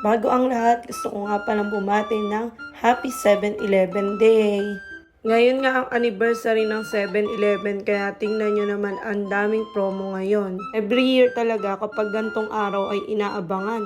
Bago ang lahat, gusto ko nga palang bumati ng Happy 7-Eleven Day. Ngayon nga ang anniversary ng 7-Eleven kaya tingnan nyo naman ang daming promo ngayon. Every year talaga kapag gantong araw ay inaabangan.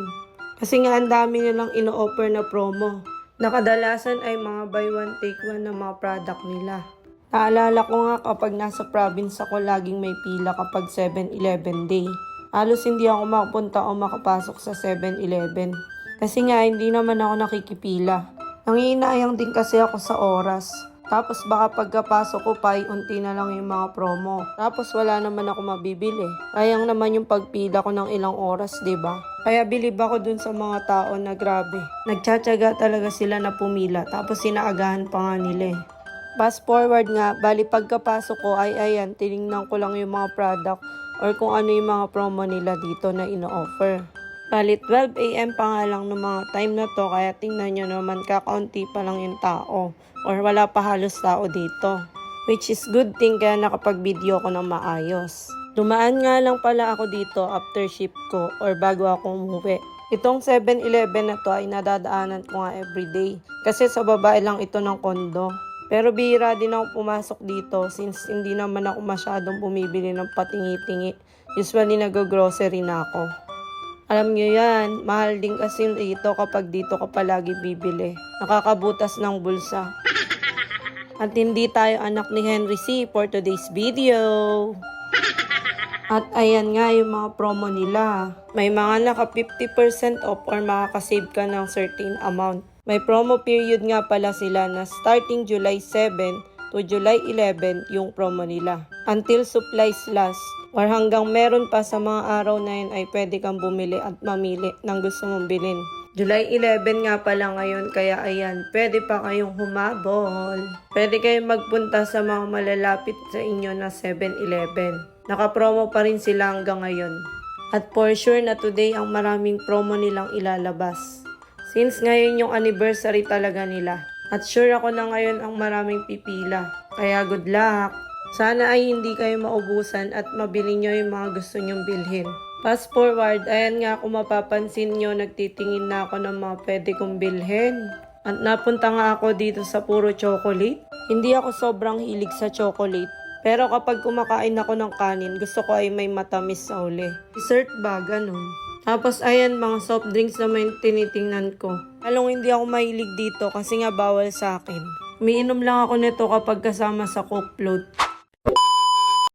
Kasi nga ang dami nilang ino-offer na promo. Nakadalasan ay mga buy one take one na mga product nila. Naalala ko nga kapag nasa province ako laging may pila kapag 7-Eleven Day. Halos hindi ako makapunta o makapasok sa 7-Eleven. Kasi nga hindi naman ako nakikipila. Nangihinayang din kasi ako sa oras. Tapos baka pagkapasok ko pa unti na lang yung mga promo. Tapos wala naman ako mabibili. Sayang naman yung pagpila ko ng ilang oras, 'di ba? Kaya bilib ako dun sa mga tao na grabe. Nagtsatsaga talaga sila na pumila tapos sinaagahan pa nga nila. Fast forward nga, bali pagkapasok ko ay ayan, tinignan ko lang yung mga product or kung ano yung mga promo nila dito na ino-offer. Bali 12 AM pa nga lang ng mga time na to kaya tingnan nyo naman kakaunti pa lang yung tao or wala pa halos tao dito. Which is good thing kaya nakapag-video ko ng maayos. Dumaan nga lang pala ako dito after shift ko or bago ako umuwi. Itong 7-Eleven na to ay nadadaanan ko nga everyday kasi sa babae lang ito ng kondo. Pero bihira din ako pumasok dito since hindi naman ako masyadong bumibili ng patingi-tingi. Usually nag-grocery na ako. Alam nyo yan, mahal din kasi dito kapag dito ka palagi bibili. Nakakabutas ng bulsa. At hindi tayo anak ni Henry C. for today's video. At ayan nga yung mga promo nila. May mga naka 50% off or makakasave ka ng certain amount. May promo period nga pala sila na starting July 7 to July 11 yung promo nila. Until supplies last or hanggang meron pa sa mga araw na yun ay pwede kang bumili at mamili ng gusto mong bilhin. July 11 nga pala ngayon kaya ayan, pwede pa kayong humabol. Pwede kayong magpunta sa mga malalapit sa inyo na 7-Eleven. Naka-promo pa rin sila hanggang ngayon. At for sure na today ang maraming promo nilang ilalabas. Since ngayon yung anniversary talaga nila. At sure ako na ngayon ang maraming pipila. Kaya good luck! Sana ay hindi kayo maubusan at mabili nyo yung mga gusto nyong bilhin. Fast forward, ayan nga kung mapapansin nyo, nagtitingin na ako ng mga pwede kong bilhin. At napunta nga ako dito sa puro chocolate. Hindi ako sobrang hilig sa chocolate. Pero kapag kumakain ako ng kanin, gusto ko ay may matamis sa uli. Dessert ba? Ganun. Tapos ayan, mga soft drinks naman yung tinitingnan ko. Halong hindi ako mahilig dito kasi nga bawal sa akin. Umiinom lang ako nito kapag kasama sa Coke float.